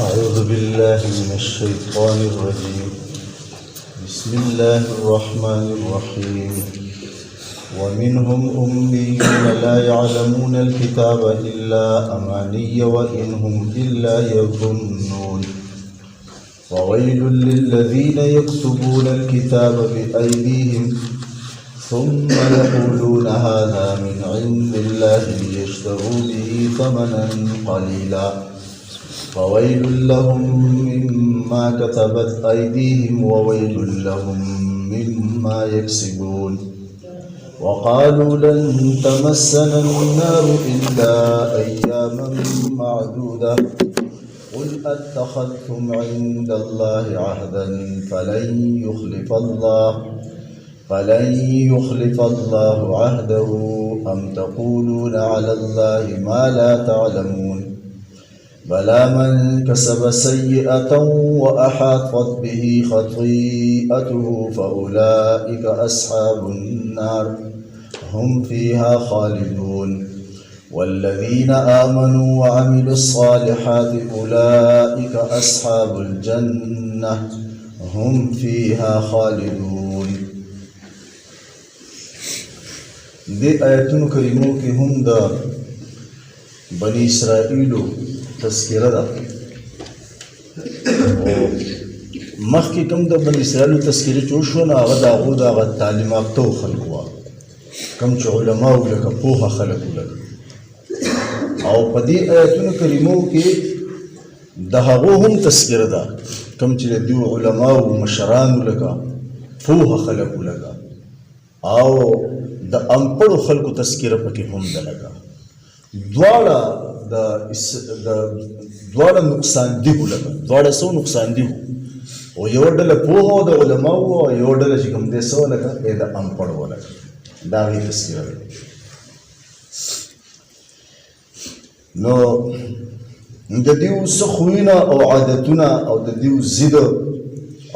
أعوذ بالله من الشيطان الرجيم. بسم الله الرحمن الرحيم. ومنهم أميون لا يعلمون الكتاب إلا أماني وإن هم إلا يظنون. وويل للذين يكتبون الكتاب بأيديهم ثم يقولون هذا من عند الله ليشتروا به ثمنا قليلا فويل لهم مما كتبت أيديهم وويل لهم مما يكسبون. وقالوا لن تمسنا النار إلا أياما معدودة قل أتخذتم عند الله عهدا فلن يخلف الله عهده أم تقولون على الله ما لا تعلمون. بلى من كسب سيئة وأحاطت به خطيئته فأولئك أصحاب النار هم فيها خالدون. والذين آمنوا وعملوا الصالحات أولئك أصحاب الجنة هم فيها خالدون. دي آياتون کریمو کی هم دا بنی اسرائیلو تذکرہ دا مخی کم دا بنی اسرائیلو تذکرہ چوشونا آغا دا غو دا آغا تعلیماتو خلقوا کم چو علماء لکا پوها خلقو لکا او پا دی آیاتون کریمو کی دا غو هم تذکرہ دا کم چو دیو علماء و مشران لکا پوها خلقو لکا او د انپړو خلکو تذکره پکې هم ده لګا دواړه نقصان دي لګا دواړه سو نقصان دي او یو ډله پوهه او د علماو او یو ډله چې کوم دې سو لګا د انپړو لګا دا غي تذکره ده. نو د دیو سخوینا او عادتونه او د دیو زید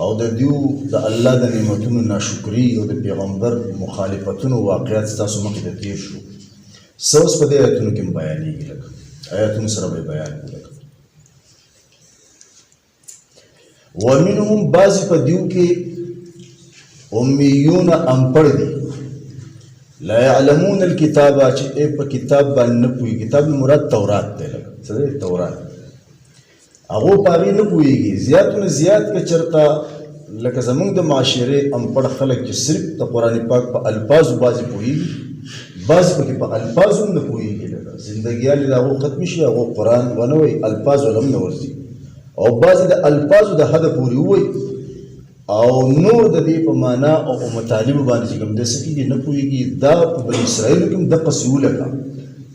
او د دیو د الله د نعمتونو ناشکری او د پیغمبر مخالفتونو واقعات تاسو مخې ته تیر شو. سوس په دې آیتونو کې بیانېږي لکه آیتونو سره به بیان کړو. ومنهم بعض په دیو کې امیون انپړ دي لا يعلمون الكتاب چې په کتاب باندې نه پوي. کتاب مراد تورات دی لکه څه دی تورات هغه پاغي نه پويږي زیاتونه زیات کې چرتا لکه زمونږ د معاشره انپړ خلک چې صرف د قران پاک په الفاظ بازي پويږي بعض پکې په الفاظ نه پويږي لکه زندګي لري دا ختم شي هغه قران ونوي الفاظ ولم نه ورسي او بعض د الفاظ د حد پوری وي او نور د دې په معنا او مطالب باندې کوم د سکیږي نه پويږي. دا په بنی اسرائیل کې د قصوله کا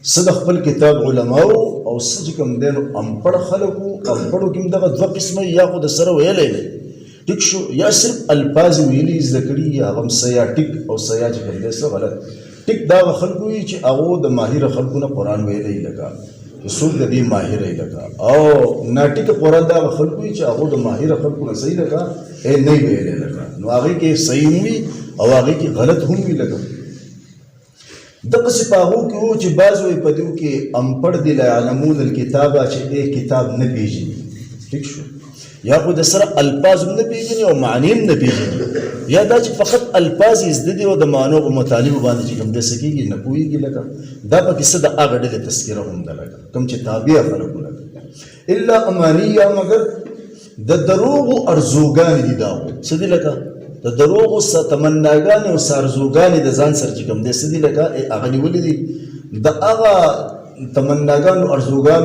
صد خپل کتاب علماء او سج کوم دینو انپړ خلکو انپړو کې دغه دوه قسمه یا خو د سره ویلې نه ټیک شو یا صرف الفاظ ویلي ذکرې یا هم سیاټیک او سیاج کوم دې څه غلط ټیک دا خلکو چې هغه د ماهر خلکو نه قران ویلې لگا رسول د دې ماهر لگا او ناټیک قران دا خلکو چې هغه د ماهر خلکو نه صحیح لگا اے نه ویلې لگا نو هغه کې صحیح وي او هغه کې غلط هم وی لگا. دغه سپاهو کې وو چې بعض وي په دیو کې انپړ دي لا علمون الكتاب چې کتاب نه پیژني ٹھیک شو یا خو د سره الفاظ نه پیژني او معنی نه پیژني یا دا چې فقط الفاظ زده دي او د معنی او مطالب باندې چې کوم د سکیږي نه پويږي لکه دا پکې څه د هغه ډېر تذکره هم ده لکه کوم چې تابع خلکو لکه الا امانیه مگر د دروغ ارزوګان دي دا څه دي لکه د دروغ او تمناګان او سارزوګان د ځان سره چې کوم د سدي لکه هغه نیولې دي د هغه تمناګان او ارزوګان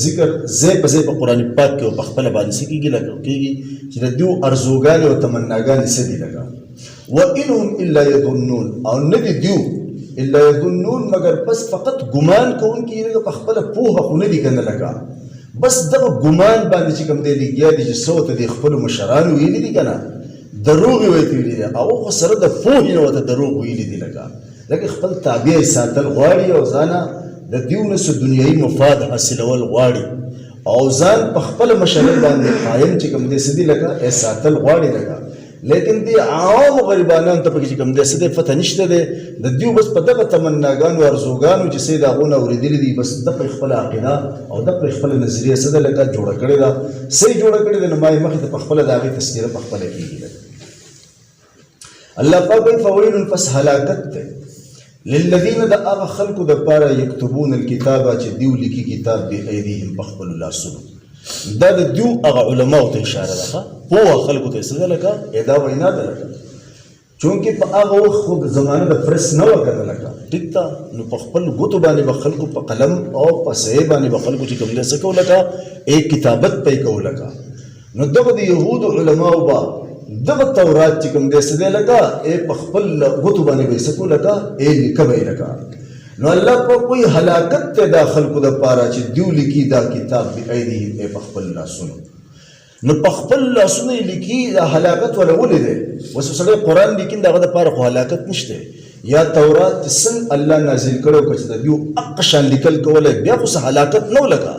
ذکر زې په قران پاک کې او په خپل باندې سکیږي لکه کېږي چې د دیو ارزوګان او تمناګان سدي لکه وانهم الا يظنون او نه دي دیو الا يظنون مگر بس فقط ګمان کوونکي لکه په خپل پوهه خو نه دي کنه لکه بس دغه ګمان باندې چې کوم دی لګیا دي چې صوت دي خپل مشران ویلي دي کنه دروغ ویلي دي او خو سره د پوهې نو ته دروغ ویلي دي لکه خپل تابع ساتل غواړي او ځانه د دیونه سو دنیوي مفاد حاصلول غواړي او ځان په خپل مشران باندې قائم چې کوم دي سدي لکه ساتل غواړي لیکن دی عام غریبانان ته پکې کوم دې څه پته نشته دی د دیو بس په دغه تمناګانو ارزوګانو چې سید هغونه اورېدلي دي بس د خپل عقیده او د خپل نظریه څه ده لکه جوړه کړې ده صحیح جوړه کړې ده نو ما یې مخې ته په خپله د هغې تذکیره په خپله کېږي الله پاک وایي فویل پس هلاکت دی للذین د هغه خلکو دپاره یکتبون الکتابه چې دیو لیکي کتاب بایدیهم په خپلو لاسونو دا د دیو هغه علماو ته اشاره ده ښه پوهه خلکو ته څه ده لکه دا وینا ده لکه چونکې په هغه وخت خو زمانه د پرس نه وه که نه لکه ټیک ده نو په خپل ګوتو باندې به خلکو په قلم او په سیې باندې به خلکو چې کوم دی څه کوو لکه کتابت پې کوو لکه نو دغه د یهودو علماو به دغه تورات چې کوم دی څه دی لکه په خپل ګوتو باندې به یې څه کوو لکه لیکه به یې لکه نو الله پاک وایي هلاکت دی دا خلکو دپاره چې دیو لیکي دا کتاب بایدیهم په خپل لاسونو نو په خپل لاسونه یې لیکي دا هلاکت وله ولې دی اوس سړی قرآن لیکي د هغه دپاره خو هلاکت نشته یا تورات چې څنګه الله نازل کړی که چې د دیو حق شان لیکل کولی بیا خو څه هلاکت نه ولکه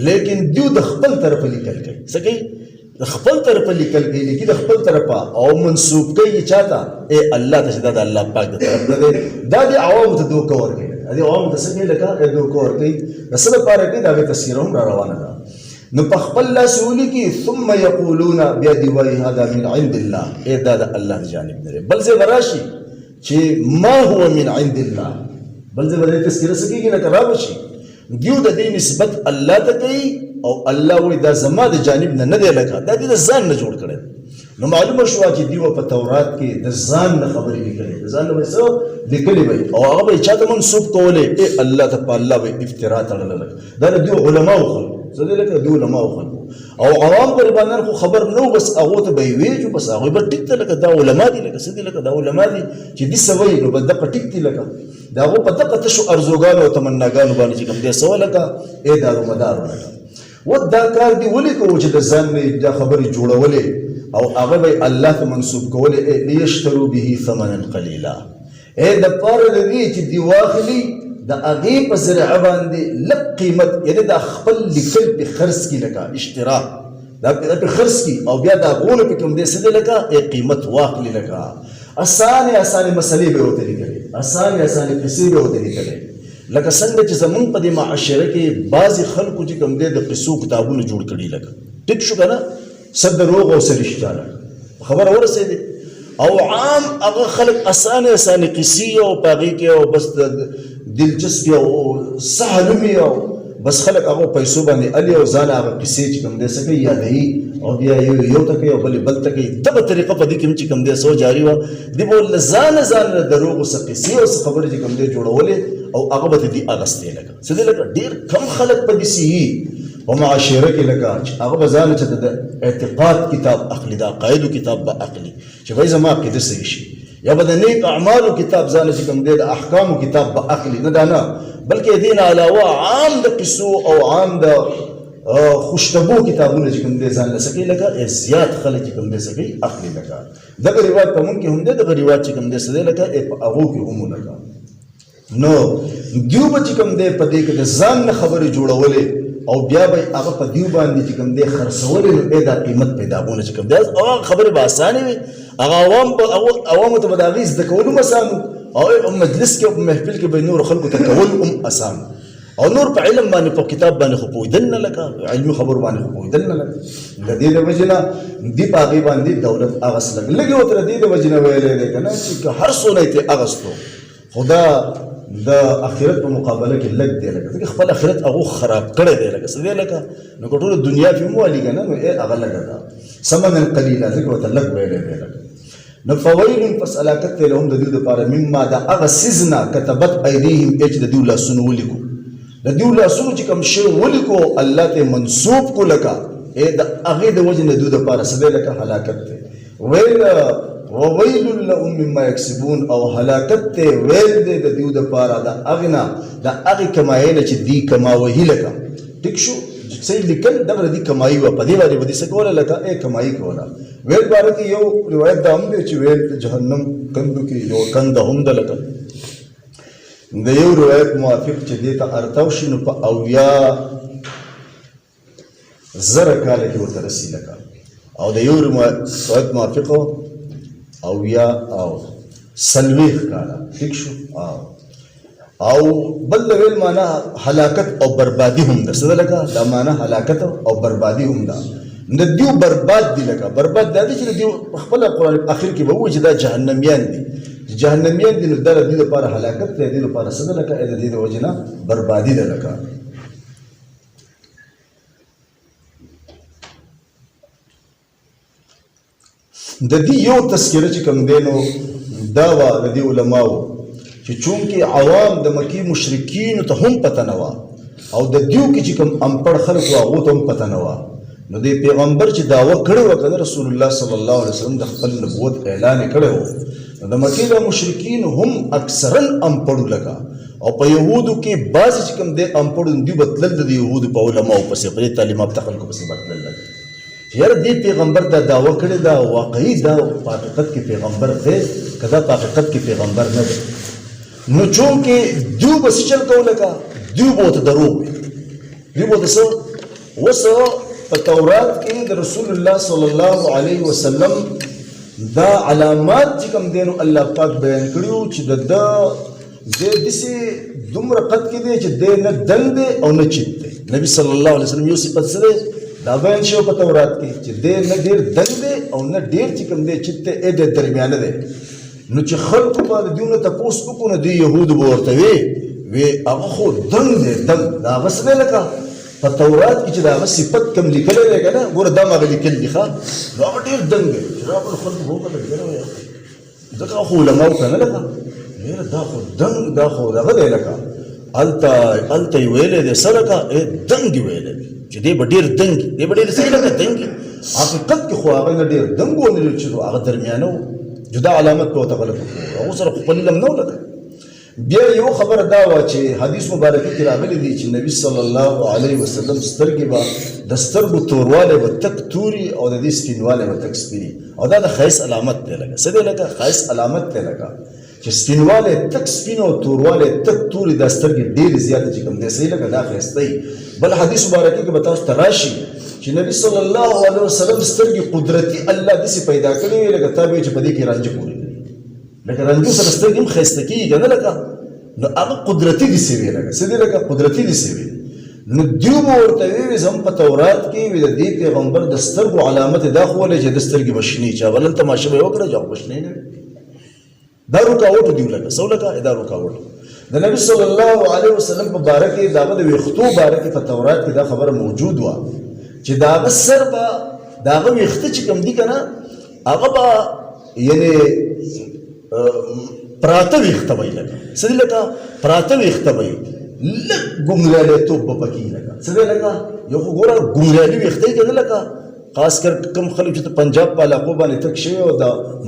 لیکن دیو د خپل طرفه لیکل کوي څه کوي د خپل طرفه لیکل کوي لیکي د خپل طرفه او منسوب کوي چاته الله ته چې دا د الله پاک د طرف نه دی دا د عوامو ته دوکه ورکوي دا د عوامو ته څه کوي لکه دوکه ورکوي د څه دپاره کوي د هغې تذکیره هم را روانه ده نو په خپل لاس ولیکي ثم یقولون بیا دی وایي هذا من عند الله دا د الله د جانب نه دی بل ځای به راشي چې ما هو من عند الله بل ځای به د تذکیره څه کېږي لکه را به شي دیو د دې نسبت الله ته کوي او الله وایي دا زما د جانب نه نه دی لکه دا دې د ځان نه جوړ کړی نو معلومه شوه چې دیو په تورات کې د ځان نه خبرې لیکلې د ځان نه به څه لیکلې وي او هغه به یې چا ته منسوب کولې الله ته په الله به افترا تړله لکه دا د دیو علماو خلکو څه دی لکه د علماو خلکو او عوام غریبانان خو خبر نه و بس هغو ته به یې ویجو بس هغوی به ټیک ته لکه دا علما دي لکه څه دي لکه دا علما دي چې دي څه وایي نو به دغه ټیک دي لکه د هغو په دغه تشو ارزوګانو او تمناګانو باندې چې کوم دی څه لکه دارومدارو لکه و دا کار دی ولې کوو چې د ځان نه دا خبرې جوړولې او هغه به الله ته منسوب کولې لیشترو به ثمنا قلیلا دپاره د دې چې دی واخلي د هغې په ذریعه باندې لږ قیمت یعنې دا خپل لیکل پې خرڅ کړي لکه اشترا دا پې خرڅ کړي او بیا د هغونه پې کوم دی څه دی لکه قیمت واخلي لکه اسانې مسلې به یې ورته لیکلې اسانې قصې به یې ورته لیکلې لکه څنګه چې زمونږ په دې معاشره کې بعضې خلکو چې کوم دی د قصو کتابونه جوړ کړي لکه ټیک شو که نه څه دروغ او څه رښتیا لکه خبره ورسېدې او عام هغه خلک اسانې قصې او په هغې کې او بس دلچسپي او سهلومي او بس خلک هغه پیسو باندې علي او ځان هغه قصې چې کوم دی څه کوي یادوي او بیا یو ته کوي او بل ته کوي دغه طریقه په دې کې چې کوم دی څه جاري وه دې به له ځانه دروغ او څه قصې او څه خبرې چې کوم دی جوړولې او هغه به دې اغستې لکه څه دی لکه ډېر کم خلک په داسې وي په معاشره کې لکه چې هغه به ځانه چې د اعتقاد کتاب اخلي د عقایدو کتاب به اخلي چې وایي زما عقیده صحیح شي یا به د نیک اعمالو کتاب ځانه چې کوم دی د احکامو کتاب به اخلي نه دا نه بلکې دې نه علاوه عام د قصو او عام د خوشتبو کتابونه چې کوم دی ځان له څه کوي لکه زیات خلک چې کوم دی څه کوي اخلي لکه دغه رواج په مونږ کې هم دی دغه رواج چې کوم دی څه دی لکه په هغو کې هم لکه نو دیو به چې کوم دی په دې کې د ځان نه خبرې جوړولې او بیا به هغه په دیو باندې چې کوم دی خرڅولې نو دا قیمت پیداونه چې کوم دی او هغه خبرې به اسانې وي هغه عوامو ته به د هغې زده کول هم اسان او مجلس کې او په محفل کې به نور خلکو ته کول هم اسان او نور په علم باندې په کتاب باندې خو پوهېدل نه لکه علمي خبرو باندې خو پوهېدل نه لکه د دې د وجې نه دې په هغې باندې دولت اغست لږ لږ یې ورته د دې د وجې نه ویلی دی که نه چې هر څونه یې ترې اغستو خو دا د آخرت په مقابله کې لږ دی لکه ځکه خپل آخرت هغو خراب کړی دی لکه څه دی لکه نو که ټوله دنیا پې هم والي که نه نو هغه لږه ده ثمنا قلیلا ځکه ورته لږ ویلی دی لکه نو فویل پس هلاکت دی لهم د دوی دپاره مما د هغه څیز نه کتبت ایدیهم چې د دوی لاسونو ولیکو د دوی لاسونو چې کوم شی ولیکو الله ته منسوب کو لکه د هغې د وجې نه دوی دپاره څه دی لکه هلاکت دی ویل وویل لهم مما یکسبون او هلاکت دی ویل دی د دوی دپاره د هغې نه د هغې کمایۍ نه چې دوی کماوهي لکه ټیک شو څه لیکل دغه د دې کمایي وه په دې باندې به دې څه کوله لکه کمایي کوله ویل باره کې یو روایت دا هم دی چې ویل د جهنم کندو کې یو کنده هم ده لکه د یو روایت موافق چې دې ته ارتاو شي نو په 80,000 کاله کې ورته رسي لکه او د یو روایت موافق او یا او سلویخ کالا ٹھیک شو او بل ویل معنا هلاکت او بربادی هم ده څه لکه دا معنا هلاکت او بربادی هم ده د دیو برباد دی لکه برباد دی چې دیو خپل قرآن اخر کې به وایي چې دا جهنميان دي جهنميان دي نو دا د دې لپاره هلاکت دی د دې لپاره څه لکه د دې د وجنه بربادی ده لکه د دې یو تذکره چې کوم دینو دا وا د دې علماو چې چونکې عوام د مکی مشرکین ته هم پته نه وا او د دیو کې چې کوم امپړ خلک هغه ته هم پته نه وا نو د پیغمبر چې داوا کړی و کنه رسول الله صلی الله علیه وسلم د خپل نبوت اعلان کړی و د مکی د مشرکین هم اکثرا امپړو لگا او په يهودو کې بعض چې کوم د امپړو دی بدلل د يهودو په علماء پسې په تعلیمات خلکو پسې بدلل یار دې پیغمبر دا داوا کړی دا واقعي دا په حقیقت کې پیغمبر دی کدا په حقیقت کې پیغمبر نه دی نو چونکې دیو بس چل کوله کا دیو بہت دروغ دیو بہت سو وسو په تورات کې د رسول الله صلی الله علیه وسلم دا علامات چې کوم دینو الله پاک بیان کړیو چې د دسی دومره قد کې دی چې دی نه دنګ دی او نه چیت دی نبی صلی الله علیه وسلم یو صفت سره دا بیان شو په تورات کې چې دی نه ډیر دنګ دی او نه ډیر چې کوم دی چیت دی د درمیانه دی نو چې خلکو باندې دیونه تاسو وکړو نو دی يهود ورته وی هغه خو دنګ دی دنګ دا وسله لکه په تورات کې چې دا صفت کم لیکل دی کنه ګوره دا ما لیکل دي ښا نو ډیر دنګ دی چې راغله خلکو هو کړه ځکه خو علماء کنه لکه دا خو دنګ دا خو دغه دی لکه الته ویلې د سرکه دنګ ویلې چې دی ډیر دنګ دی ډیر څه لکه دنګ حقیقت کې خو هغه ډیر دنګ ونل چې هغه درمیانو جدا علامت په تغلط او سره خپل لم نو لګ بیا یو خبر دا و چې حدیث مبارک کې راغلی دی چې نبی صلی الله علیه وسلم سترګې با د سترګو تورواله و تک توري او د دې سپینواله و تک سپینی او دا د خیس علامت دی لګ څه دی لګ خیس علامت دی لګ چې سپینواله تک سپین او تورواله تک توري د سترګې ډېر زیات چې کوم دی صحیح لګ دا خیستای بل حدیث مبارک کې به تاسو تراشي چې نبی صلی الله علیه وسلم سترګې قدرتي الله دې پیدا کړې لکه تابع چې په دې کې رانجه پوری لکه رانجو سره سترګې هم خسته کیږي نه لکه نو هغه قدرتي دي سوي لکه څه دي لکه قدرتي دي سوي نو دیو ورته وی زم په تورات کې وی د دې پیغمبر د سترګو علامت دا خو ولې چې د سترګې بشنی چا ولل تماشه به وکړه جواب بشنی نه دا رکاوټ دی لکه سولکه دا رکاوټ د نبی صلی الله علیه وسلم په باره کې دا د وختو باره کې په تورات کې دا خبره موجود و چې دا سر به دا وخته چې کوم دي کنه هغه به یعنی پراته وخته وای لکه څه لکه پراته وخته وای لږ ګونګراله توپ په پکې لکه څه لکه یو ګوره ګونګراله وخته کې لکه خاص کر کوم خلک چې پنجاب په علاقو باندې تک شوی او د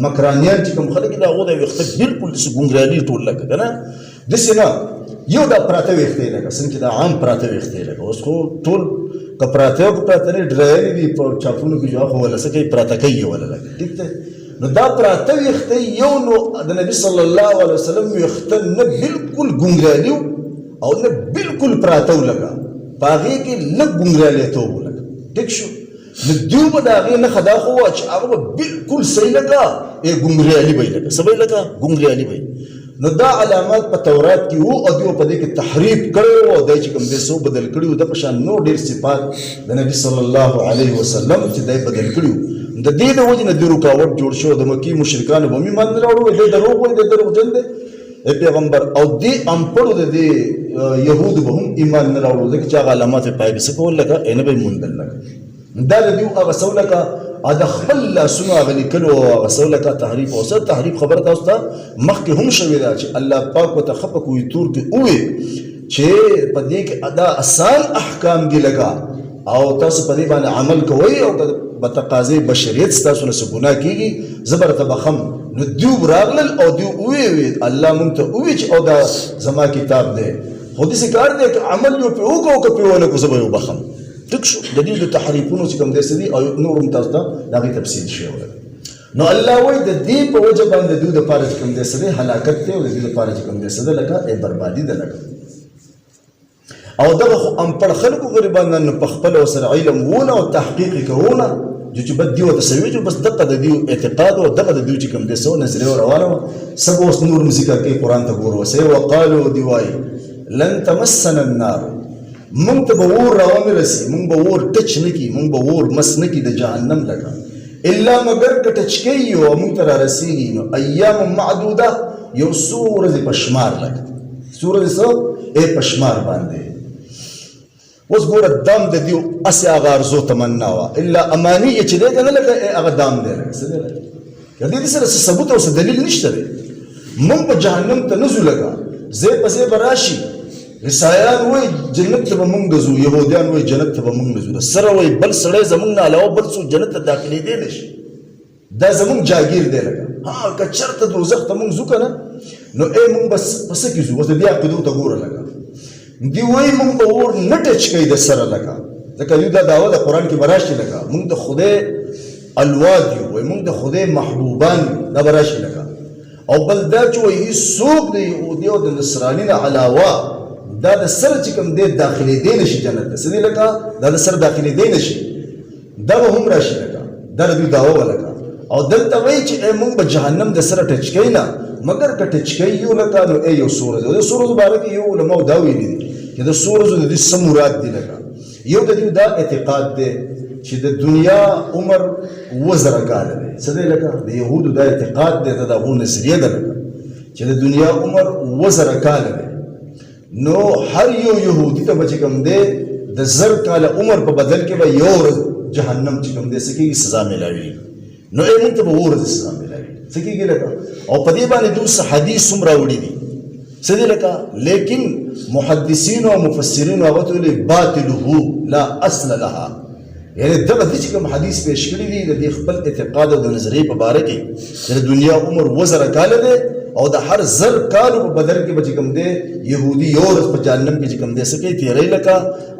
مکرانیان چې کوم خلک دا غوډه وخته بالکل څه ګونګراله ټول لکه کنه دسه نه یو دا پراته وخته لکه څنګه دا عام پراته وخته لکه اوس خو ټول کپراته کو پراته نه ډرایوي دی په چاپونو کې جو خو ولا څه کوي پراته کوي ولا لکه ټیک ده نو دا پراته وخته یو نو د نبی صلی الله علیه وسلم وخته نه بالکل ګونګرالی او نه بالکل پراته لگا باغې کې لږ ګونګرالی ته ولګا ټیک شو نو دیو په داغه نه خدا خو چې هغه بالکل صحیح لگا ګونګرالی وای لگا سبې لگا ګونګرالی وای نو دا علامات په تورات کې وو او دیو په دې کې تحریف کړو او دای چې کوم دې سو بدل کړیو د پشان نو ډیر صفات د نبی صلی الله علیه وسلم چې دای بدل کړیو د دې د وجه نه د رکاوټ جوړ شو د مکی مشرکان به می مان راوړو د دروغ وي د دروغ جن دي پیغمبر او دې امپړو د يهود به هم ایمان نه راوړو ځکه چې علامات پای به سکول لگا ان به مندل لگا دا د دیو هغه سولکه اده خپل سنو غلي کلو غسولکه تحریف او سر تحریف خبر تاسو ته مخکې هم شوی دا چې الله پاک وتخفق وي تور کې اوه چې په دې کې ادا آسان احکام دي لگا او تاسو په دې باندې عمل کوئ او بتقاضي بشریت تاسو نه ګناه کیږي زبر تبخم نو دیو راغلل او دیو وی الله مونږ ته وی چې او دا زما کتاب دی خو دې کار دی چې عمل یو په وکړو که په ونه کو زبر وبخم تک شو د دې د تحریفونو چې کوم دي او نورم تاسو ته دا تفصیل شي نو الله وی د دې په وجه باندې د دې لپاره چې کوم دي سره هلاکت ته او د دې لپاره چې کوم دي سره لکه بربادي ده لکه او دغه امپړ خلکو غریبانو په خپل سره علم وونه او تحقیق کوونه جو چې بد دی او تسوي جو بس دغه د دیو اعتقاد او دغه د دیو چې کوم د سو نظریه روانه سب اوس نور ذکر کوي قران ته ګورو سي وقالو دی وای لن تمسنا النار مونږ ته به اور راومي رسي مونږ به اور ټچ نه کی مونږ به اور مس نه کی د جهنم لگا الا مگر که ټچ کوي او مونږ ته را رسیږي نو ایام معدوده یو سورز پشمار لگا سورز سو اے پشمار باندې اوس ګوره دام د دیو اسې هغه ارزو تمنا وه الا اماني چې دی که نه لکه هغه دام دی لکه څه دی لکه که دې سره څه ثبوت او څه دلیل نشته دی موږ په جهنم ته نه ځو لکه ځای په ځای به راشي عیسایان وایي جنت ته به موږ نه ځو یهودیان وایي جنت ته به موږ نه ځو د سره وایي بل سړی زموږ نه علاوه بل څوک جنت ته داخلېدی نه شي دا زموږ جاګیر دی لکه ها که چېرته دوزخ ته موږ ځو که نه نو ای موږ بس په څه کې ځو اوس د دې عقیدو ته ګوره لکه دی وای مونږ به اور نه ټچ کوي د سره لکه ځکه دوی دا دعوه د قرآن کې به راشي لکه مونږ د خدای الواد یو وایي مونږ د خدای محبوبان یو دا به راشي لکه او بل دا چې وایي هېڅوک د یهودي او د نصراني نه علاوه دا د سره چې کوم دی داخلېدی نه شي جنت ته څه دی لکه دا د سره داخلېدی نه شي دا به هم راشي لکه دا د دوی دعوه وه لکه او دلته وایي چې مونږ به جهنم د سره ټچ کوي نه مگر که ټچ کوي یو لکه نو ای یو څو ورځې د څو ورځو باره کې یو علماو دا ویلي دي چې د څو ورځو د دې څه مراد دي لکه یو د دوی دا اعتقاد دی چې د دنیا عمر 2000 کاله دی څه دی لکه د یهودو دا اعتقاد دی د هغو نظریه ده لکه چې د دنیا عمر 2000 کاله دی نو هر یو یهودي ته به چې کوم دی د 1000 کاله عمر په بدل کې به یو ورځ جهنم چې کوم دی څه کېږي سزا میلاوي نو ای موږ ته به اووه ورځې سزا میلاوي څه کېږي لکه او په دې باندې دوی څه حدیث هم راوړي دي څه دی لکه لیکن محدثینو او مفسرینو هغه ته ویلي باطله لا اصل لها یعنی دغه دې چې کوم حدیث پیش کړي دي د دې خپل اعتقاد او د نظریې په باره کې چې د دنیا عمر 2000 کاله دی او د هر 1000 کالو په بدل کې به چې کوم دی یهودي یو ورځ په جهنم کې چې کوم دی څه کوي تېری لکه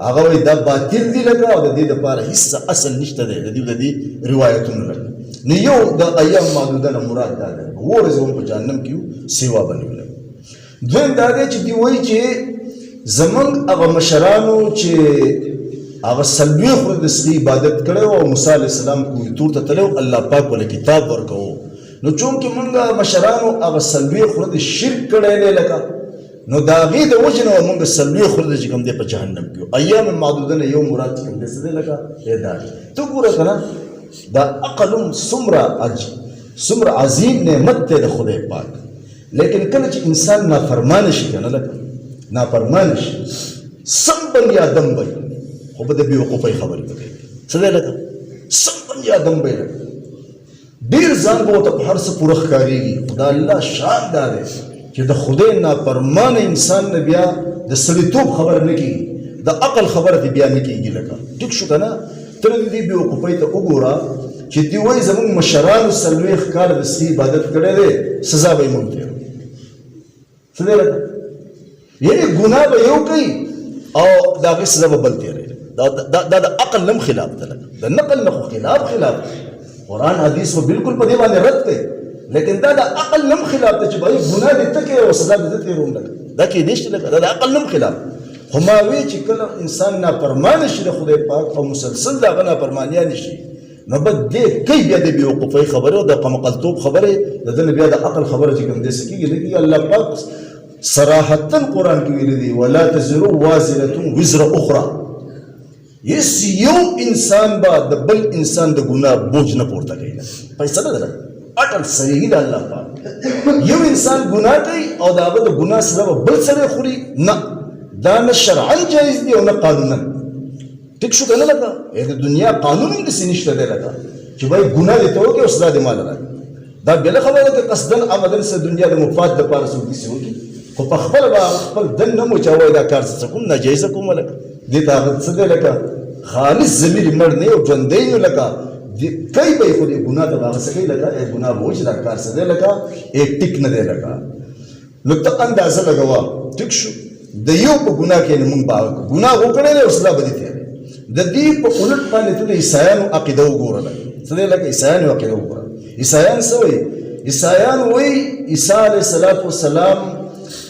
هغه وایي دا باطل دي لکه او د دې دپاره هېڅ اصل نشته دی د دې روایتونو لکه نو یو د ایام معدوده نه مراد دا دی اووه ورځې هم په جهنم کې یو سیوا به نه وي دویم دا دی چې دوی وایي چې زموږ هغه مشرانو چې هغه څلوېښت ورځې د سړي عبادت کړی و او موسی علیه السلام کوی تور ته تللی و الله پاک ورله کتاب ورکوو نو چونکې مونږ مشرانو هغه 40 ورځې شرک کړی دی لکه نو د هغې د وجې نه مونږ 40 ورځې چې کوم دی په جهنم کې ایام معدوده نه یو مراد چې کوم دی څه دی لکه دا دی ته ګوره که نه دا عقل هم څومره عظیم نعمت دی د خدای پاک لیکن کله چې انسان نافرمانه شي که نه لکه نافرمانه شي سم بني آدم به خو به د بېوقوفۍ خبرې به کوي څه دی لکه سم بني آدم به یې لکه ډېر ځان به ورته په هر څه پوره ښکارېږي خو د الله شان دا دی چې د خدای نافرمانه انسان نه بیا د سړیتوب خبره نه کېږي د عقل خبره دې بیا نه کېږي لکه ټیک شو که نه ته د دې بېوقوفۍ ته وګوره چې دوی وایي زموږ مشرانو 40 کاله د سړي عبادت کړی دی سزا به یې موږ تېروو څه دی لکه یعنې ګناه به یو کوي او د هغې سزا به بل تېروي دا د عقل نه هم خلاف ده لکه د نقل نه خو خلاف قرآن حدیث خو بالکل په دې باندې رد کوي لیکن دا د عقل نه هم خلاف ده چې بھائی ګناه دې ته کوې او سزا دې زه تېروم لکه دا کېدی شي لکه دا د عقل نه هم خلاف خو ما وی چې کله انسان نافرمانه شي د خدای پاک او مسلسل د هغه نافرمانیانې شي نو به دې کوي بیا د بېوقوفۍ خبرې او د قمقلتوب خبرې د ده نه بیا د عقل خبره چې کوم دی څه کېږي نه کېږي الله پاک صراحتا قرآن کې ویلي دی ولا تزر وازرة وزر اخرى هېڅ یو انسان به د بل انسان د ګناه بوج نه پورته کوي فیصله ده اټل صحیح ده الله پاک یو انسان ګناه کوي او د هغه د ګناه سزا به بل سړی خوري نه دا نه شرعا جایز دی او نه قانونا ټیک شو که نه لکه د دنیا قانون هم داسې نشته دی لکه چې وایي ګناه دې ته وکړې او سزا دې ماله راکړي دا بېله خبره ده که قصدن عمدن څه دنیا د مفاد دپاره څوک داسې وکړي خو په خپله به خپل دن نه مو چې وایي دا کار څه کوم ناجایزه کوم لکه دې ته هغه څه دی لکه خالص ضمیر مړ نه یو ژوندی نو لکه کوي به یې خو دې ګناه ته به هغه څه کوي لکه ګناه به وچې دا کار څه دی لکه ټیک نه دی لکه نو ته اندازه لګوه ټیک شو د یو په ګناه کې نه مونږ به ګناه وکړی دی او سزا به دې تېروي د دې په الټ باندې ته د عیسایانو عقیده وګوره لکه څه دی لکه عیسایانو عقیده وګوره عیسایان څه وایي عیسایان وایي عیسی علیه السلام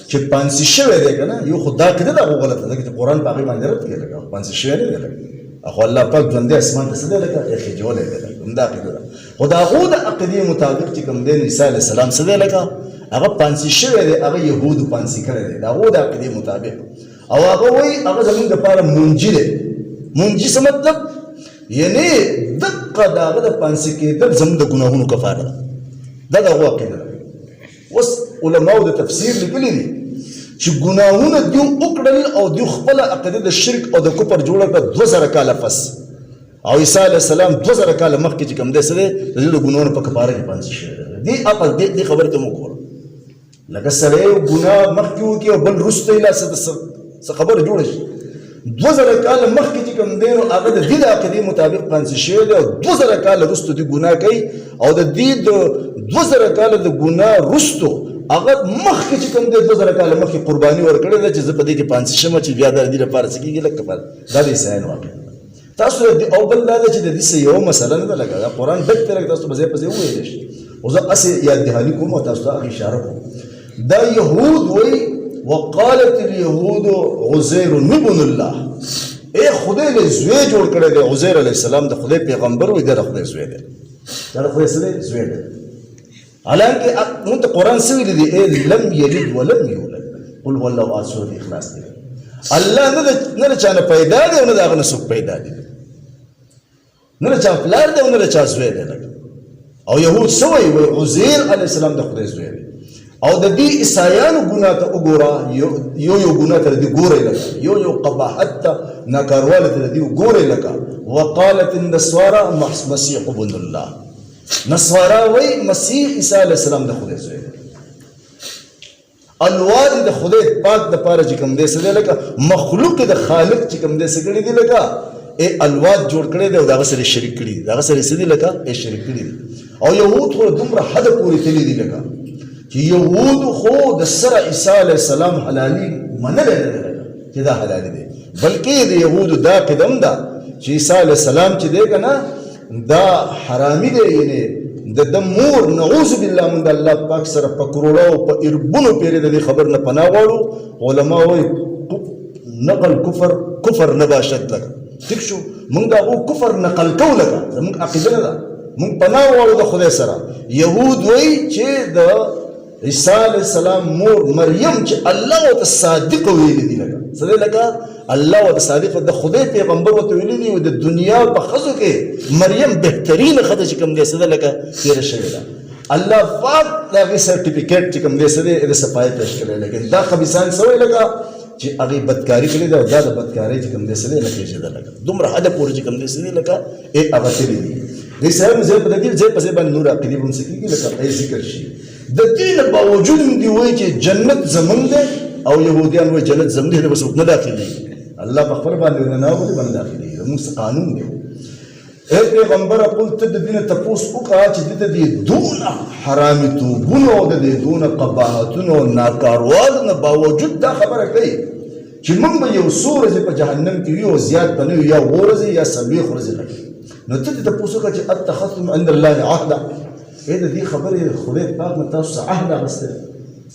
چې پانسي شوی دی که نه یو خو دا عقیده ده هغو غلطه ده چې قرآن په هغې باندې رد کوي لکه پانسي شوی نه دی لکه اخو الله پاک ژوندی اسمان ته څه دی لکه ایښودلی دی همدا عقیده ده. خو د هغو د عقیدې مطابق چې کوم دی عیسی علیه السلام څه دی لکه هغه پانسي شوی دی، هغه یهودو پانسي کړی دی د هغو د عقیدې مطابق. او هغه وایي هغه زموږ دپاره منجي دی. منجي څه مطلب؟ یعنې دقه د هغه د پانسي کېدل زموږ د ګناهونو کفاره ده. دا د هغو عقیده ده. اوس علماو د تفسیر لیکلي دي چې ګناهونه دیو وکړل او دیو خپله عقیده د شرک او د کفر جوړه کړه 2000 کاله پس. او عیسی علیه السلام 2000 کاله مخکې چې کوم دی څه دی د دې د ګناهونو په کفاره کې پانسي شوی دی. دې خبرې ته مو وګوره لکه سړی یو ګناه مخکې وکړي او بل وروسته یې څه خبره جوړه شي. 2000 کاله مخکې چې کوم دی نو هغه د دې د عقیدې مطابق پانسي شوی دی او 2000 کاله وروسته دې ګناه کوي او د دې د 2000 کاله د ګناه وروسته هغه مخکې چې کوم دی 2000 کاله مخکې قرباني ورکړې ده چې زه په دې کې پانسي شمه چې بیا د دې لپاره څه کېږي لکه کفاره. دا د عیسایانو واقع تاسو او بل دا ده چې د دې څه یوه مسله نه ده لکه دا قرآن ډک دی لکه تاسو په ځای په ځای وویلی شي. خو زه هسې یاد دهاني کوم او تاسو ته هغه اشاره کوم. دا یهود وایي وقالت اليهود عزیر ابن الله، ای خدای له زوی جوړ کړی دی. عزیر علیه السلام د خدای پیغمبر وایي دا د خدای زوی دی. دا د خدای څه دی؟ زوی دی. حالانکه مونږ ته قرآن څه ویلي دي؟ ای لم یلد ولم یولد قل هو الله احد سورة اخلاص دی. الله نه د چا نه پیدا دی او نه د هغه نه څوک پیدا دی، نه د چا پلار دی او نه د چا زوی دی. او یهود څه وایي؟ وایي عزیر علیه السلام د خدای زوی دی. او د دې عیسایانو ګناه ته وګوره، یو ګناه ته دې ګورئ لکه یو قباحت ته ناکارواله ته دې وګورئ لکه وقالت النصارى مسیح ابن الله. نصارا وایي مسیح عیسی علیه السلام د خدای زوی دی. الواد د خدای پاک د پاره چې کوم دی څه دی لکه مخلوق د خالق چې کوم دی څه کړي دي لکه الواد جوړ کړی دی او د هغه سره شریک کړي دي، د هغه سره څه دي لکه شریک کړي دي. او یهود خو دومره حد پورې تللي دي لکه چې یهود خو د سره عیسی علیه السلام حلالي منلی نه دی لکه چې دا حلالي دی، بلکې د یهودو دا قدم ده چې عیسی علیه السلام چې دی که نه دا حرامي دی. یعنې د مور نعوذ بالله من د الله پاک سره په کروڑو په اربونو پیرې د دې خبر نه پناه غواړو. علما وایي نقل کفر نه باشد لکه ټیک شو موږ د هغو کفر نقل کوو لکه زموږ عقیده نه ده، موږ پناه غواړو د خدای سره. یهود وایي چې د عیسی علیه السلام مور مریم چې الله ورته صادق ویلي دي لکه څه دی لکه الله ورته صادق د خدای پیغمبر ورته ویلي دي او د دنیا په ښځو کې مریم بهترینه ښځه چې کوم دی څه ده لکه تېره شوې ده. الله پاک د هغې سرټیفیکیټ چې کوم دی څه دی د صفایي پیش کړی، لیکن دا خبیثان څه وایي لکه چې هغې بدکاري کړې ده او دا د بدکارۍ چې کوم دی څه دی لکه پېژېده لکه دومره حده پورې چې کوم دی څه دی لکه هغه تللي دي. د عیسایانو ځای په دې ځای په ځای باندې نور عقیدې به هم څه کېږي لکه هغه ذکر شي. د دې نه باوجود هم دوی وایي چې جنت زموږ دی او یهودیان وایي جنت زموږ دی، بس نه داخلېږي. الله په خپل باندې نه ولې باندې داخلېږي، زموږ څه قانون دی. ای پیغمبره قل ته د دې نه تپوس وکړه چې د دې دونه حرامیتوبونو او د دې دونه قباحتونو او ناکاروالو نه باوجود دا خبره کوي چې موږ به یو څو ورځې په جهنم کې وي او زیات به نه وي، یا اووه ورځې یا څلوېښت ورځې لګي. نو ته دې تپوس وکړه چې اتخذتم عند الله عهدا، ای د دې خبرې خدای پاک نه تاسو څه عهد اخیستی،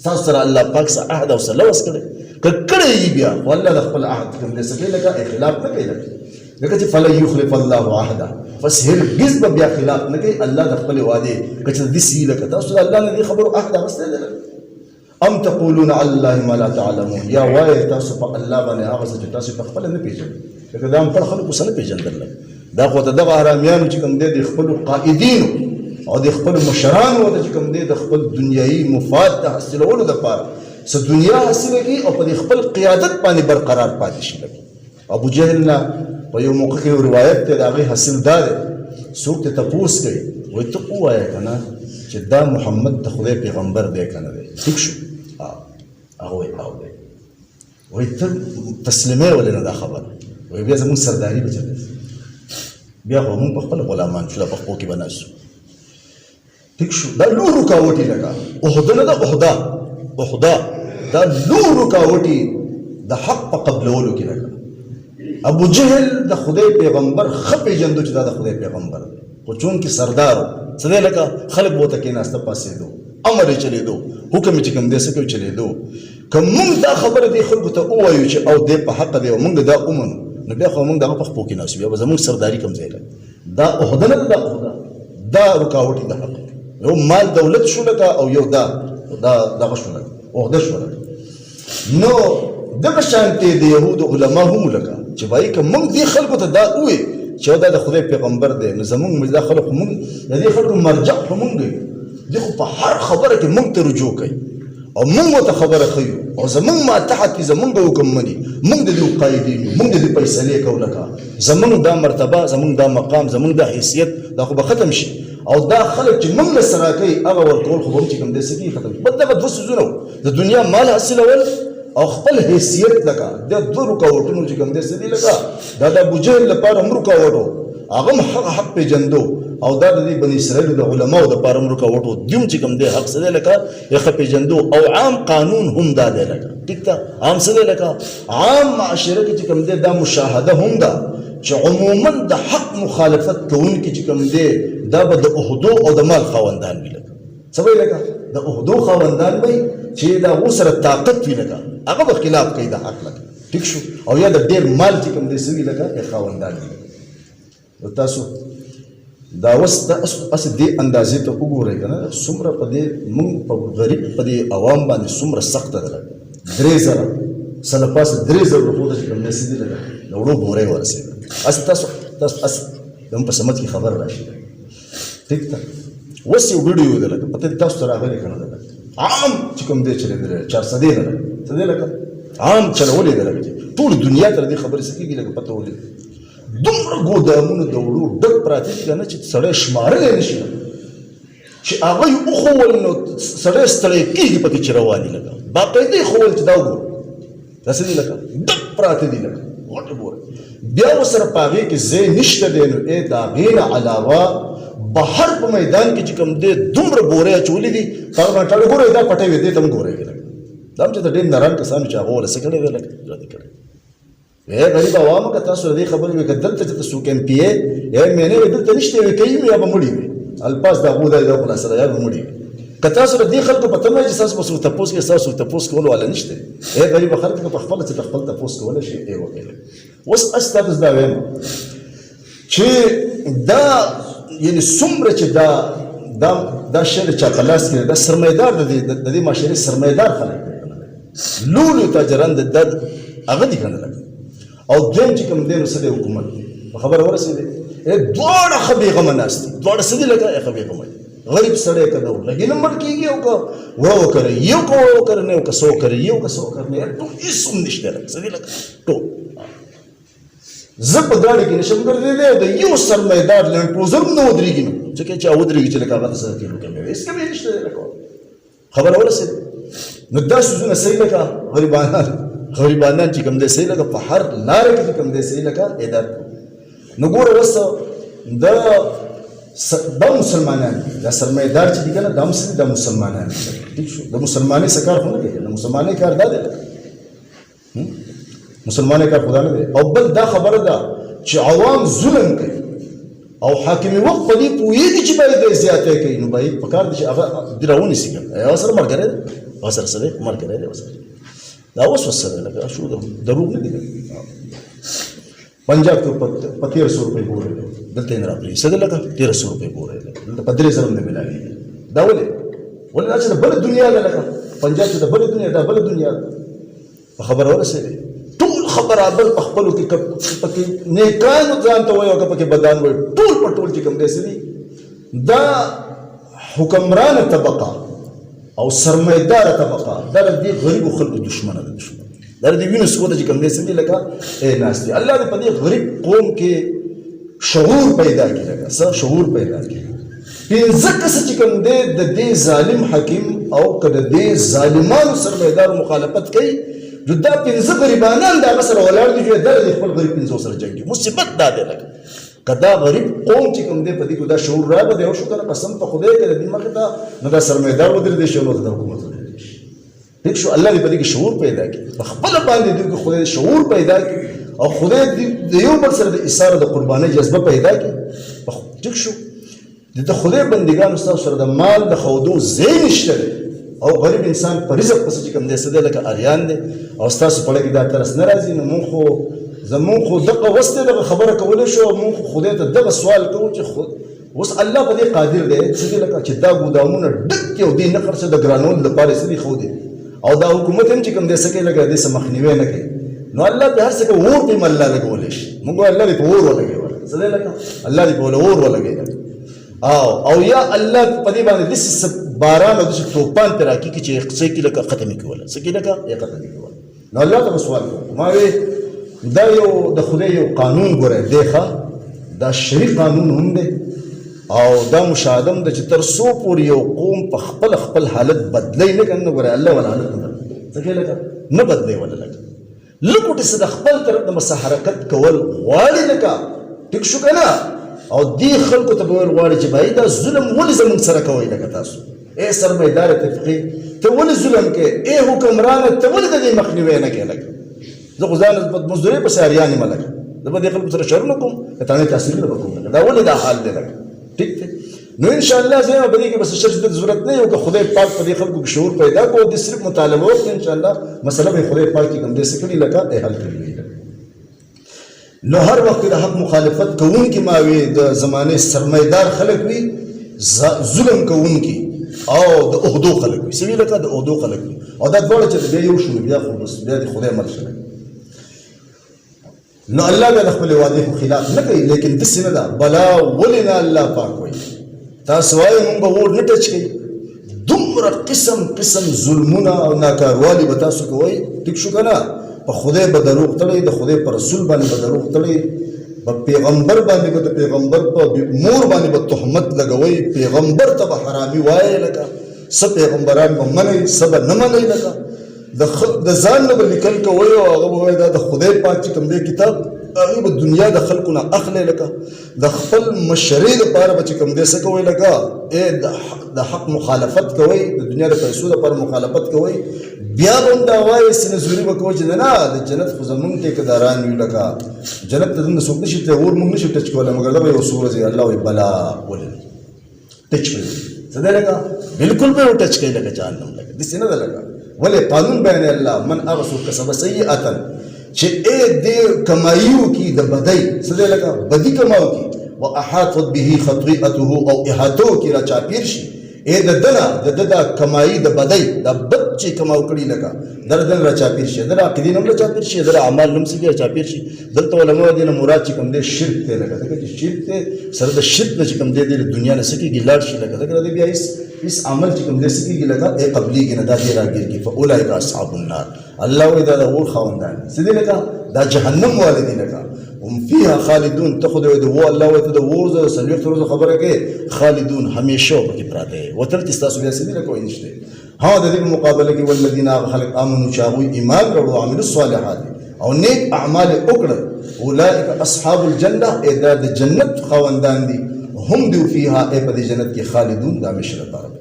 تاسو سره الله پاک څه عهد او څه لوث کړی؟ که کړی یي بیا خو الله د خپل عهد کوم دی څه کوي لکه خلاف نه کوي لکه چې فلن یخلف الله عهده، بس هرګز به بیا خلاف نه کوي الله د خپلې وعدې. که چې داسې وي لکه تاسو د الله نه دې خبرو عهد اخیستی دی. ام تقولون علی الله ما لا تعلمون، یا وایئ تاسو په الله باندې هغه څه چې تاسو په خپله نه پېژنئ. لکه دا خپل خلکو څه نه پېژندل، دا خو ته دغه حرامیانو چې کوم دی د خپلو قائدینو او د خپل مشرانو ته چې کوم دی د خپل دنیایي مفاد د حاصلولو دپاره څه دنیا حاصله کړي او په د خپل قیادت باندې برقرار پاتې شي. ابو جهل نه په یو موقع کې یو روایت دی د هغې حاصل دا دی، څوک ته تپوس کوي وایي ته ووایه که نه چې دا محمد د خدای پیغمبر دی که نه دی. ټیک شو؟ هغه وایي او دی. وایي ته تسلیموې ولې نه دا خبره؟ وایي بیا زموږ سرداري به چلېږي، بیا خو موږ په خپل غلامان شو، په پښو کې به ناست شو. ٹھیک شو؟ دا لو رکاوټي لکه عهده نه ده، عهده دا لو رکاوټي د حق په قبلولو کې لکه ابو جهل د خدای پیغمبر ښه پېژندو چې دا د خدای پیغمبر دی، خو چونکې سردار و څه دی لکه خلک به ورته کېناسته پاڅېدو، امر یې چلېدو، حکم یې چې کوم دی څه کوي چلېدو. که موږ دا خبره دې خلکو ته ووایو چې او دی په حقه دی او موږ دا ومنو نو بیا خو موږ دغه په خپو کې ناسو بیا به زموږ سرداري کم ځای لګ دا عہده نه ده دا رکاوټ د حق یو مال دولت شو لکه او یو دغه شو لکه عہده شو لکه نو دغه شانتې د یهودو علما هم لکه چې وایي که موږ دې خلکو ته دا ووایي چې دا د خدای پیغمبر دی نو زموږ دا خلک موږ د دې خلکو مرجع خو موږ دی دي خو په هر خبره کې موږ ته رجوع کوي او موږ ورته خبره ښیو او زموږ ماتحت کې زموږ د حکم مني موږ د دې قایدین یو موږ د دې فیصلې کوو لکه زموږ دا مرتبه زموږ دا مقام زموږ دا حیثیت دا خو به ختم شي او دا خلک چې موږ له سره کوي هغه ورکول خو به هم چې کوم دی څه کېږي ختم شي بس دغه دوه څیزونه د دنیا مال حاصلول او خپل حیثیت لکه د دوه رکاوټونو چې کوم دی څه دي لکه دا د ابوجهل لپاره هم رکاوټ و هغه هم حق پېژندو او دا د دې بني اسرائیلو د علماو دپاره هم رکاوټ و دوی هم چې کوم دی حق څه دی لکه یې ښه پېژندو او عام قانون هم دا دی لکه ټیک ده عام څه دی لکه عام معاشره کې چې کوم دی دا مشاهده هم ده چې عموما د حق مخالفت کوونکي چې کوم دی دا به د عهدو او د مال خاوندان وي لکه څه وایي لکه د عهدو خاوندان وي چې د هغو سره طاقت وي لکه هغه به خلاف کوي د حق لکه ټیک شو او یا د ډېر مال چې کوم دی څه وي لکه خاوندان وي تاسو دا اوس داسې دې اندازې ته وګورئ که نه څومره په دې موږ په غریب په دې عوام باندې څومره سخته ده لکه 3000 سله پاسه 3000 روپو ته چې کوم دی څه دي لکه د وړو بورۍ ورسېده هسې تاسو هم په سمج کې خبر راشي ټیک ده اوس یو ویډیو ده لکه پته تاسو ته راغلی که نه ده عام چې کوم دی چلېدلی 400 ده لکه څه دی لکه عام چلولې ده لکه ټول دنیا ته د دې خبرې څه کېږي لکه پته ولې دومره ګودامونه د وړو ډک پراته دي که نه چې سړی شمارلی نه شي چې هغه یې وښول نو سړی ستړی کېږي پکې چې رواني لکه باقاعده یې ښول چې دا وګوره داسې دي لکه ډک پراته دي لکه غټې بورې بیا ورسره په هغې کې ځای نشته دی نو د هغې نه علاوه بهر په میدان کې چې کوم دی دومره بورې اچولي دي په هغه باندې ټاړه ګورئ دا پټۍ وې دې ته هم ګورئ لکه دا هم چې د ډېر نران کسانو چې هغه وله څه کړی دی لکه ردې کړی غریب عوامو که تاسو د دې خبرې وي که دلته چې ته څوک ایم پي ای یا مینې وي دلته نشته وي کوي یا به مړي وي الفاظ د هغو دا خلاصه ده یا به مړي وي که تاسو د دې خلکو په تمه چې تاسو به څوک تپوس کوي ستاسو تپوس کولو والا نشته غریبه خلک که په خپله چې خپل تپوس کولی شي وکړي اوس تاسو دا وایم چې دا یعنې څومره چې دا شی د چا په لاس کې دا سرمایهدار د دې معاشرې سرمایهدار خلک دی لولو تاجران د هغه دي که نه لکه او دویم چې کوم دی نو څه دی حکومت په خبره ورسېدې دواړه ښه بېغمه ناست دي دواړه څه دي لکه ښه بېغمه دي غریب سړی که د لږې نه مړ کېږي او که وړه وکړی یو که وړه وکړی نه او که څه وکړی یو که څه وکړی نه ټول هېڅ هم نشته لکه څه دي لکه ټول زه په ګاډي کې نشم ګرځېدی او د یو سرمایهدار لینډ کروزر هم نه ودرېږي نو ځکه چې ودرېږي چې لکه هغه ته څه کیلو کمې هېڅ کمې نشته دی لکه خبره ورسېده نو دا څیزونه صحیح لکه غریبانان چې کوم دی صحیح لکه په هر لاره کې چې کوم دی صحیح لکه هدایت نو ګوره اوس دا مسلمانان دي دا سرمایهدار چې دي که نه دا هم څه دي دا مسلمانان دي ټیک شو د مسلمانۍ څه کار خو نه دی د مسلمانۍ کار دا دی لکه مسلمانۍ کار خو دا نه دی او بل دا خبره ده چې عوام ظلم کوي او حاکم وقت په دې پوهېږي چې باید دی زیاتی کوي نو باید په کار دی چې هغه دې راونیسي که هغه سره ملګری دی هغه سره څه دی ملګری دی ورسره دا اوس ورسره لکه شو دروغ نه دي پنجاب کې په 1300 روپۍ بورې دلته یې نه راپرېږي څه دی لکه 1300 روپۍ بورې دلته په 3000 هم نه ملاوېږي دا ولې دا چې د بله دنیا ده لکه پنجاب چې د بله دنیا دا بله دنیا ده په خبره ورسېدې ټول خبره بل په خپلو کې پکې نیکانو ځان ته وایي او که پکې بدان وایي ټول په ټول چې کوم دی څه دي دا حکمرانه طبقه او سرمایهداره طبقه دا د دې غریبو خلکو دشمنه ده دا د دې وینو سکو ته چې کوم دی څه دي لکه ناست دي الله دې په دې غریب قوم کې شعور پیدا کړي لکه څه شعور پیدا کړي پنځه کسه چې کوم دی د دې ظالم حکیم او که د دې ظالمانو سرمایهدارو مخالفت کوي نو دا پنځه غریبانان د هغه سره ولاړ دي چې دا د خپل غریب پنځو سره جنګي مصیبت دا دی لکه که دا غریب قوم چې کوم دی په دې کې دا شعور راغی دی او شو کنه قسم په خدای که د دې مخې ته نو دا سرمایهدار ودرېدی شي او نو د حکومت ودرېدی شي ټیک شو الله دې په دې کې شعور پیدا کړي په خپله باندې دوی کې خدای شعور پیدا کړي او خدای د یو بل سره د ایثار د قربانۍ جذبه پیدا کړي ټیک شو د خدای بندګانو ستاسو سره د مال د ښودو ځای نشته دی او غریب انسان په رزق پسې چې کوم دی څه دی لکه اریان دی او ستاسو په لږ دا ترس نه راځي نو مونږ خو زمون خو دغه وسته دغه خبره کولای شو مون خدای ته دغه سوال کوو چې خود اوس الله په دې قادر دی چې لکه چې دا ګودامونه ډک یو دین نه خرڅه د ګرانول لپاره سړي خو دی او دا حکومت هم چې کوم دې سکه لګا دې سمخنیوي نه کوي نو الله په هر څه کې ور په الله لګولې شي موږ الله دې په ور ولګي څه لکه الله دې په ور ولګي او یا الله په دې باندې د باران او د توپان تر راکی چې څه کې لکه ختم کیول څه کې لکه یې ختم کیول نو الله ته سوال کوم ما وی دا یو د خدای یو قانون ګره دیخه دا شرعي قانون هم دی او دا مشاهدم د چې تر څو پورې یو قوم په خپل خپل حالت بدلی نه کنه ګره الله ولا حالت نه څه کې لکه نه بدلی ولا لکه لکه چې د خپل طرف د مسحرکت کول غواړي لکه ټیک شو کنه او دی خلکو ته ویل غواړي چې بای دا ظلم ولې زموږ سره کوي لکه تاسو اے سرمایدار تفقی ته ولې ظلم کې اے حکمران ته ولې د مخنیوي نه کې لکه زه خو ځان مزدوري په ساریانې ملک زه به دې خلکو سره شر نه کوم ته نه تحصیل نه وکوم دا ولې دا حال دی لکه ٹھیک دی نو ان شاء الله زه به دې کې بس شر د ضرورت نه یو که خدای پاک په دې خلکو کې شعور پیدا کوو د صرف مطالبه وکړي ان شاء الله مسله به خدای پاک کې کوم دې سکړي لکه حل کړی نو هر وخت د حق مخالفت کوونکي ما وي د زمانه سرمایدار خلک وي ظلم کوونکي او د اوهدو خلک وي سوي لکه د اوهدو خلک وي او دا ډول چې بیا یو شو بیا خو بس بیا د خدای مرشد نو الله بیا خپل وعده خلاف نه کوي لیکن د سینه دا بلا ولنا الله پاک وي تاسو وايي موږ ور نه ټچ کوي دومره قسم قسم ظلمونه او ناکاروالي به تاسو کوي ټیک شو کنه په خدای به دروغ تړئ د خدای پر رسول باندې به دروغ تړئ په پیغمبر باندې به د پیغمبر په مور باندې به تهمت لګوئ پیغمبر ته به حرامي وایي لکه څه پیغمبران به منئ څه به نه منئ لکه د ځان نه به لیکل کوئ او هغه به وایي دا د خدای پاک چې کوم دی کتاب هغه به دنیا د خلکو نه اخلي لکه د خپل مشرۍ دپاره به چې کوم دی څه کوئ لکه د حق مخالفت کوئ د دنیا د پیسو دپاره مخالفت کوئ بیا به هم دا وایي سینه زوري به کوئ چې نه د جنت خو زمونږ ټیکهداران یو لکه جنت ته دومره څوک نشي اور موږ نشو ټچ کولی مګر دا به یو څو ورځې الله وایي بلا ولې ټچ کوي څه دی لکه بلکل به یې ټچ کوي لکه جهنم لکه داسې نه ده لکه ولې قانون بیانوي الله من هغه څوک کسب سیئة چې دې کمایو کی د بدی څه دی لکه بدی کماو کی واحاطت به خطیئته او احاطو کی را چاپیر شي د دنه د د کمایي د بدی د بد چې کماو کړي لکه دردن را چاپیر شي در عقیدې هم را چاپیر شي در اعمال هم سي چاپیر شي دلته علماء دې نه مراد چې کوم دې شرک ته لکه دا چې شرک ته سره د شرک نه چې کوم دې د دنیا نه سکیږي لاړ شي لکه دا دې بیا هیڅ عمل چې کوم دې سکیږي لکه ای قبلي کې نه دا دې راګیر کې فاولئک اصحاب النار الله وی دا اور خوندان سدي لکه دا جهنم والدي لکه هم فيها خالدون تاخذ د الله وته د ورزه سلوخت ورزه خبره کې خالدون همیشه پکې پراته وتر تاسو بیا سدي لکه نشته ها د دې مقابله کې والذین خلق امنوا چاوي ایمان ورو عمل الصالحات او نیک اعمال وکړه اولئک اصحاب الجنه اذا د جنت خوندان دي هم دي فيها ای په جنت کې خالدون دا مشره طرف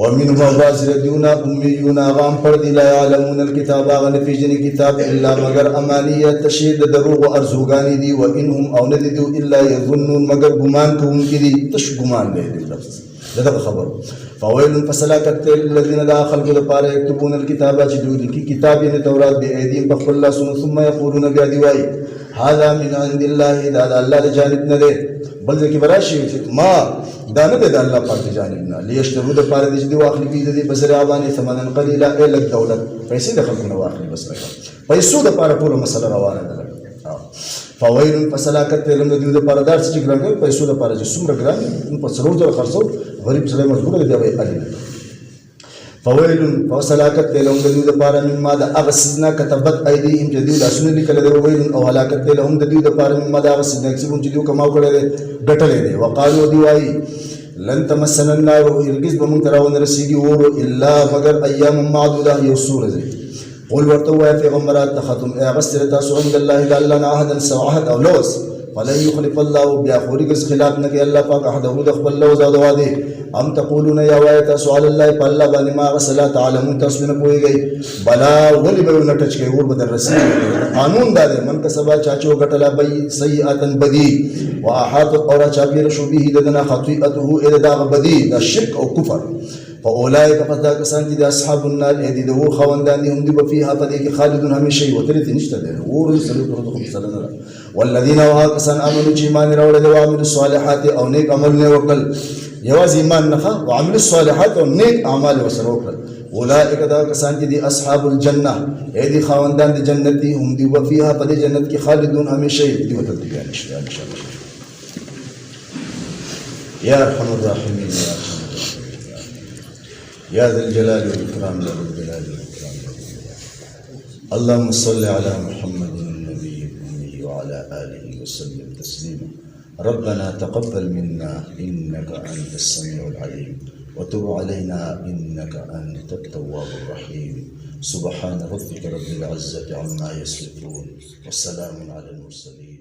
ومنهم الذين أميون غام پردي لا يعلمون الكتاب غن في جن كتاب إلا مگر أمانية تشهد دروغ وأرزوغاني دي وإنهم أو نددوا إلا يظنون مگر گمان كون كدي تش گمان لے لفظ ده خبر فويل فسلاكت الذين داخل قد پاره يكتبون الكتاب جدود کی کتاب یعنی تورات بأيديهم بخل الله سن ثم يقولون بأدواي هذا من عند الله دا الله جانب نه ده بل ځکه براشي ما دا نه ده الله پاک جانب نه لیشترو د پاره د دې واخلي کې د بسره باندې ثمنن قليلا الک دولت پیسې د خلکو نه واخلي بس لکه پیسو د پاره ټول مسله روانه ده فويل فسلاكت لم د پاره دار چې ګرانګ پیسو د پاره چې څومره ګران په سرور در خرڅو غریب سره مجبور دی به علي فويل فسلاكت لهم د پاره مما د اغسنا كتبت ايديهم جديد اسن لیکل دی ويل او هلاکت لهم د پاره مما د اغسنا چې جو کماو کړي ګټلې دي وقالو دی وايي لن تمسنا النار هرگز بمن تراون رسیږي ور الا مگر ايام معدوده یو سورج قل ورتوا يا پیغمبرات تختم اغسر تاسو عند الله تعالی عهدا سواحد او لوس فلن يخلف الله بأخورك خلاف نك الله پاک عهده دخل لوز او دواده ام تقولون يا وايت سؤال الله بالله بان ما غسلا تعلمون تاسو نه پويږي بلا ولي به نه ټچ کوي ور بدل رسول قانون دا من کسبا چاچو غټلا بي سيئاتن بدي واحاط اور چابير شو به دنا خطيئته الى دا بدي دا شرك او كفر فأولئك فذاك سانتي دي أصحاب النار إذ دو خواندان هم دب فيها فديك خالدون هم شيء وترث نشتد ورد سلوك رضكم سلنا والذين وهاكسان آمنوا جيمان رولد وعملوا الصالحات أو نيك عملنا وكل يواز إيمان نخا وعملوا الصالحات أو نيك أعمال وسروكل أولئك ذاك سانتي دي أصحاب الجنة إذ خواندان دي جنتي هم دب فيها فدي جنت خالدون هم شيء دي وترث إن شاء الله يا أرحم الراحمين يا أرحم يا ذا الجلال والإكرام يا ذا الجلال والإكرام اللهم صل على محمد النبي الأمي وعلى آله وسلم تسليما ربنا تقبل منا إنك أنت السميع العليم وتب علينا إنك أنت التواب الرحيم سبحان ربك رب العزة عما يصفون والسلام على المرسلين